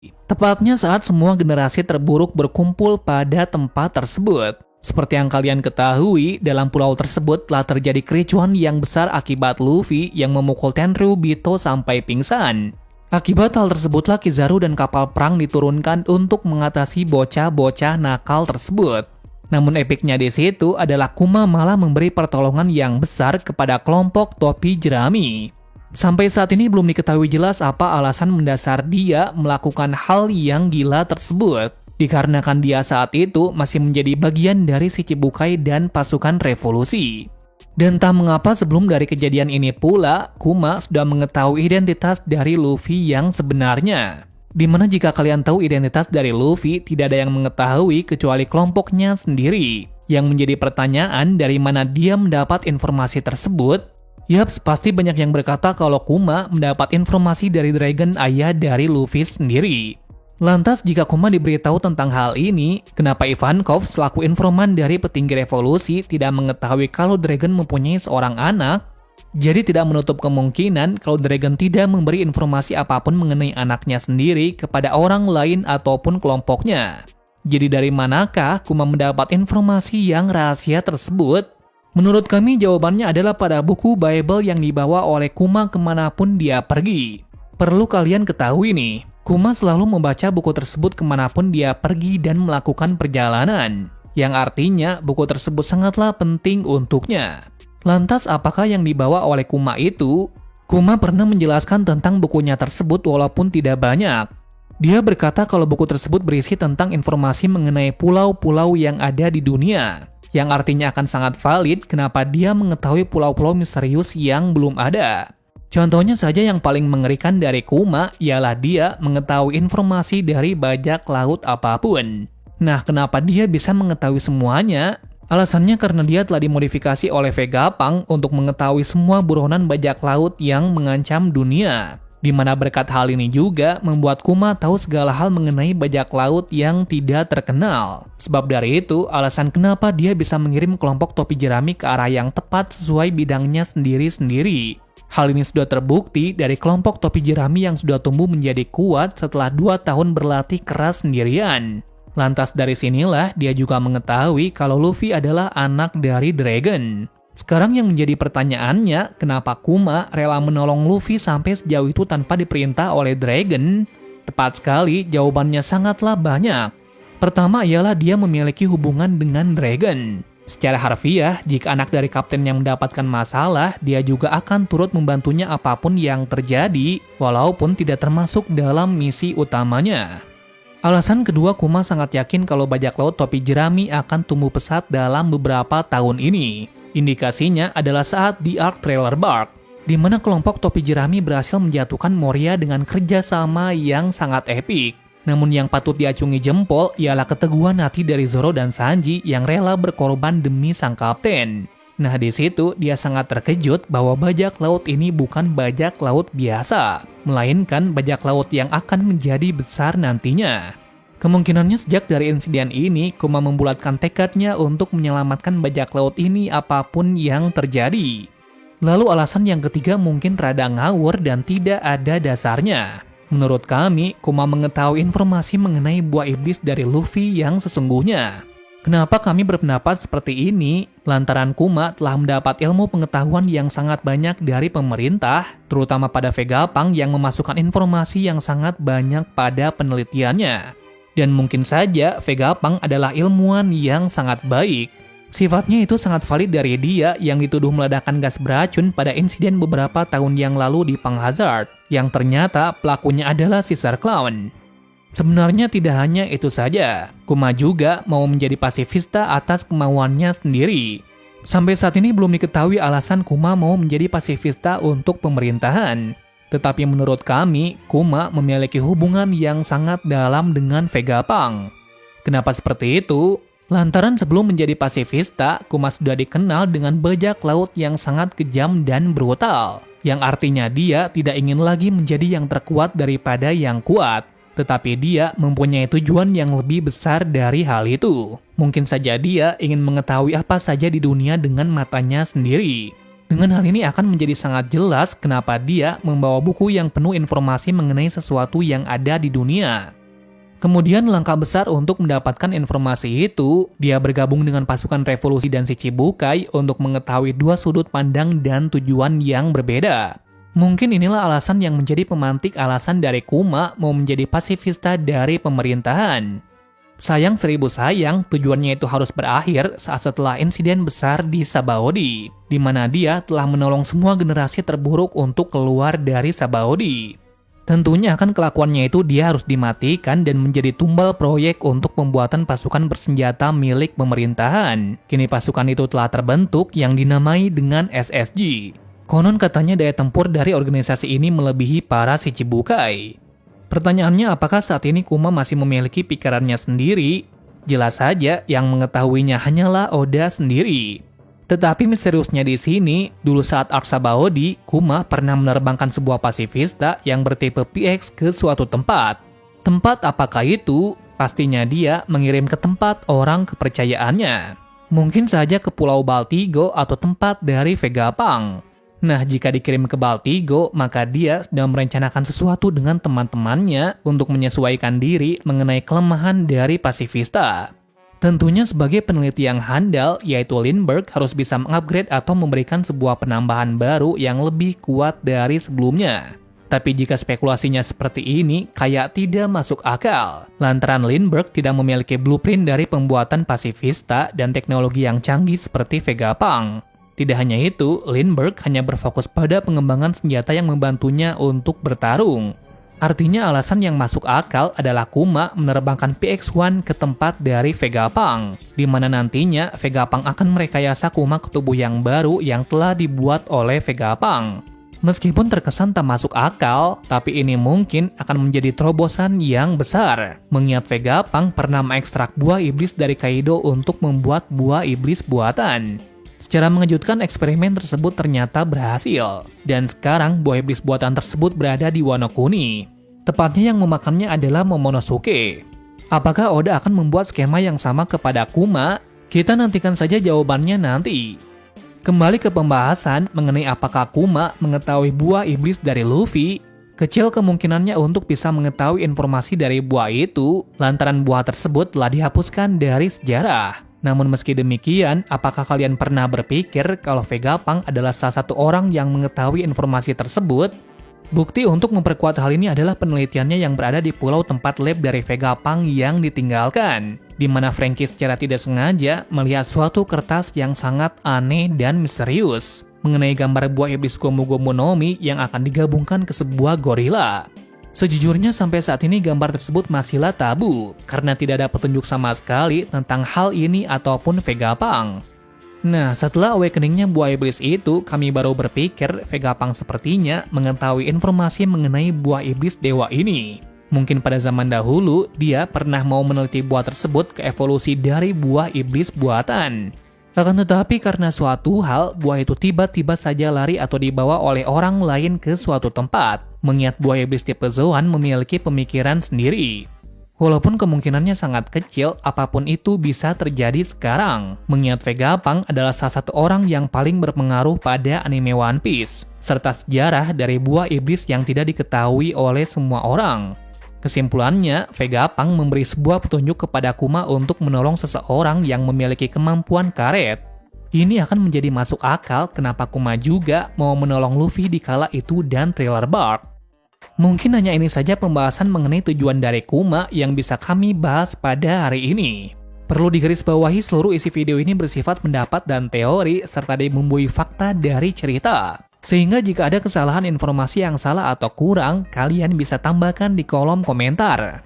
Tepatnya saat semua generasi terburuk berkumpul pada tempat tersebut. Seperti yang kalian ketahui, dalam pulau tersebut telah terjadi kericuhan yang besar akibat Luffy yang memukul Tenryubito sampai pingsan. Akibat hal tersebutlah Kizaru dan kapal perang diturunkan untuk mengatasi bocah-bocah nakal tersebut. Namun epiknya di situ adalah Kuma malah memberi pertolongan yang besar kepada kelompok topi jerami. Sampai saat ini belum diketahui jelas apa alasan mendasar dia melakukan hal yang gila tersebut. Dikarenakan dia saat itu masih menjadi bagian dari Shichibukai dan pasukan revolusi. Dan tak mengapa sebelum dari kejadian ini pula, Kuma sudah mengetahui identitas dari Luffy yang sebenarnya. Dimana jika kalian tahu identitas dari Luffy, tidak ada yang mengetahui kecuali kelompoknya sendiri. Yang menjadi pertanyaan dari mana dia mendapat informasi tersebut. Yaps, pasti banyak yang berkata kalau Kuma mendapat informasi dari Dragon ayah dari Luffy sendiri. Lantas jika Kuma diberitahu tentang hal ini, kenapa Ivankov selaku informan dari petinggi revolusi tidak mengetahui kalau Dragon mempunyai seorang anak? Jadi tidak menutup kemungkinan kalau Dragon tidak memberi informasi apapun mengenai anaknya sendiri kepada orang lain ataupun kelompoknya. Jadi dari manakah Kuma mendapat informasi yang rahasia tersebut? Menurut kami jawabannya adalah pada buku Bible yang dibawa oleh Kuma kemanapun dia pergi. Perlu kalian ketahui nih, Kuma selalu membaca buku tersebut kemanapun dia pergi dan melakukan perjalanan. Yang artinya buku tersebut sangatlah penting untuknya. Lantas apakah yang dibawa oleh Kuma itu? Kuma pernah menjelaskan tentang bukunya tersebut walaupun tidak banyak. Dia berkata kalau buku tersebut berisi tentang informasi mengenai pulau-pulau yang ada di dunia. Yang artinya akan sangat valid kenapa dia mengetahui pulau-pulau misterius yang belum ada. Contohnya saja yang paling mengerikan dari Kuma ialah dia mengetahui informasi dari bajak laut apapun. Nah, kenapa dia bisa mengetahui semuanya? Alasannya karena dia telah dimodifikasi oleh Vegapunk untuk mengetahui semua buronan bajak laut yang mengancam dunia. Di mana berkat hal ini juga membuat Kuma tahu segala hal mengenai bajak laut yang tidak terkenal. Sebab dari itu, alasan kenapa dia bisa mengirim kelompok topi jerami ke arah yang tepat sesuai bidangnya sendiri-sendiri. Hal ini sudah terbukti dari kelompok topi jerami yang sudah tumbuh menjadi kuat setelah 2 tahun berlatih keras sendirian. Lantas dari sinilah dia juga mengetahui kalau Luffy adalah anak dari Dragon. Sekarang yang menjadi pertanyaannya, kenapa Kuma rela menolong Luffy sampai sejauh itu tanpa diperintah oleh Dragon? Tepat sekali, jawabannya sangatlah banyak. Pertama ialah dia memiliki hubungan dengan Dragon. Secara harfiah, jika anak dari kapten yang mendapatkan masalah, dia juga akan turut membantunya apapun yang terjadi, walaupun tidak termasuk dalam misi utamanya. Alasan kedua, Kuma sangat yakin kalau bajak laut topi jerami akan tumbuh pesat dalam beberapa tahun ini. Indikasinya adalah saat di Arc Trailer Bark, di mana kelompok topi jerami berhasil menjatuhkan Moria dengan kerjasama yang sangat epik. Namun yang patut diacungi jempol ialah keteguhan hati dari Zoro dan Sanji yang rela berkorban demi sang kapten. Nah di situ dia sangat terkejut bahwa bajak laut ini bukan bajak laut biasa, melainkan bajak laut yang akan menjadi besar nantinya. Kemungkinannya sejak dari insiden ini, Kuma membulatkan tekadnya untuk menyelamatkan bajak laut ini apapun yang terjadi. Lalu alasan yang ketiga mungkin rada ngawur dan tidak ada dasarnya. Menurut kami, Kuma mengetahui informasi mengenai buah iblis dari Luffy yang sesungguhnya. Kenapa kami berpendapat seperti ini? Lantaran Kuma telah mendapat ilmu pengetahuan yang sangat banyak dari pemerintah, terutama pada Vegapunk yang memasukkan informasi yang sangat banyak pada penelitiannya. Dan mungkin saja Vegapunk adalah ilmuwan yang sangat baik. Sifatnya itu sangat valid dari dia yang dituduh meledakkan gas beracun pada insiden beberapa tahun yang lalu di Punk Hazard, yang ternyata pelakunya adalah Caesar Clown. Sebenarnya tidak hanya itu saja, Kuma juga mau menjadi pasifista atas kemauannya sendiri. Sampai saat ini belum diketahui alasan Kuma mau menjadi pasifista untuk pemerintahan. Tetapi menurut kami, Kuma memiliki hubungan yang sangat dalam dengan Vegapunk. Kenapa seperti itu? Lantaran sebelum menjadi pasifista, Kuma sudah dikenal dengan bajak laut yang sangat kejam dan brutal. Yang artinya dia tidak ingin lagi menjadi yang terkuat daripada yang kuat. Tetapi dia mempunyai tujuan yang lebih besar dari hal itu. Mungkin saja dia ingin mengetahui apa saja di dunia dengan matanya sendiri. Dengan hal ini akan menjadi sangat jelas kenapa dia membawa buku yang penuh informasi mengenai sesuatu yang ada di dunia. Kemudian langkah besar untuk mendapatkan informasi itu, dia bergabung dengan pasukan revolusi dan Shichibukai untuk mengetahui dua sudut pandang dan tujuan yang berbeda. Mungkin inilah alasan yang menjadi pemantik alasan dari Kuma mau menjadi pasifista dari pemerintahan. Sayang seribu sayang, tujuannya itu harus berakhir saat setelah insiden besar di Sabaody, di mana dia telah menolong semua generasi terburuk untuk keluar dari Sabaody. Tentunya akan kelakuannya itu dia harus dimatikan dan menjadi tumbal proyek untuk pembuatan pasukan bersenjata milik pemerintahan. Kini pasukan itu telah terbentuk yang dinamai dengan SSG. Konon katanya daya tempur dari organisasi ini melebihi para Shichibukai. Pertanyaannya, apakah saat ini Kuma masih memiliki pikirannya sendiri? Jelas saja yang mengetahuinya hanyalah Oda sendiri. Tetapi misteriusnya di sini, dulu saat Arc Sabaody, Kuma pernah menerbangkan sebuah pasifista yang bertipe PX ke suatu tempat. Tempat apakah itu? Pastinya dia mengirim ke tempat orang kepercayaannya. Mungkin saja ke Pulau Baltigo atau tempat dari Vegapunk. Nah, jika dikirim ke Baltigo, maka dia sedang merencanakan sesuatu dengan teman-temannya untuk menyesuaikan diri mengenai kelemahan dari pasifista. Tentunya sebagai peneliti yang handal, yaitu Lindbergh harus bisa mengupgrade atau memberikan sebuah penambahan baru yang lebih kuat dari sebelumnya. Tapi jika spekulasinya seperti ini, kayak tidak masuk akal. Lantaran Lindbergh tidak memiliki blueprint dari pembuatan pasifista dan teknologi yang canggih seperti Vegapunk. Tidak hanya itu, Lindbergh hanya berfokus pada pengembangan senjata yang membantunya untuk bertarung. Artinya alasan yang masuk akal adalah Kuma menerbangkan PX-1 ke tempat dari Vegapunk, di mana nantinya Vegapunk akan merekayasa Kuma ke tubuh yang baru yang telah dibuat oleh Vegapunk. Meskipun terkesan tak masuk akal, tapi ini mungkin akan menjadi terobosan yang besar. Mengingat Vegapunk pernah mengekstrak buah iblis dari Kaido untuk membuat buah iblis buatan. Secara mengejutkan, eksperimen tersebut ternyata berhasil. Dan sekarang buah iblis buatan tersebut berada di Wano Kuni. Tepatnya yang memakannya adalah Momonosuke. Apakah Oda akan membuat skema yang sama kepada Kuma? Kita nantikan saja jawabannya nanti. Kembali ke pembahasan mengenai apakah Kuma mengetahui buah iblis dari Luffy. Kecil kemungkinannya untuk bisa mengetahui informasi dari buah itu, lantaran buah tersebut telah dihapuskan dari sejarah. Namun meski demikian, apakah kalian pernah berpikir kalau Vegapunk adalah salah satu orang yang mengetahui informasi tersebut? Bukti untuk memperkuat hal ini adalah penelitiannya yang berada di pulau tempat lab dari Vegapunk yang ditinggalkan, di mana Franky secara tidak sengaja melihat suatu kertas yang sangat aneh dan misterius mengenai gambar buah iblis Gomu Gomu no Mi yang akan digabungkan ke sebuah gorila. Sejujurnya sampai saat ini gambar tersebut masihlah tabu, karena tidak ada petunjuk sama sekali tentang hal ini ataupun Vegapunk. Nah, setelah awakeningnya buah iblis itu, kami baru berpikir Vegapunk sepertinya mengetahui informasi mengenai buah iblis dewa ini. Mungkin pada zaman dahulu, dia pernah mau meneliti buah tersebut ke evolusi dari buah iblis buatan. Akan tetapi karena suatu hal, buah itu tiba-tiba saja lari atau dibawa oleh orang lain ke suatu tempat. Mengingat buah iblis tipe Zoan memiliki pemikiran sendiri. Walaupun kemungkinannya sangat kecil, apapun itu bisa terjadi sekarang. Mengingat Vegapunk adalah salah satu orang yang paling berpengaruh pada anime One Piece, serta sejarah dari buah iblis yang tidak diketahui oleh semua orang. Kesimpulannya, Vegapunk memberi sebuah petunjuk kepada Kuma untuk menolong seseorang yang memiliki kemampuan karet. Ini akan menjadi masuk akal kenapa Kuma juga mau menolong Luffy di kala itu dan Thriller Bark. Mungkin hanya ini saja pembahasan mengenai tujuan dari Kuma yang bisa kami bahas pada hari ini. Perlu digarisbawahi seluruh isi video ini bersifat pendapat dan teori serta dibumbui fakta dari cerita. Sehingga jika ada kesalahan informasi yang salah atau kurang, kalian bisa tambahkan di kolom komentar.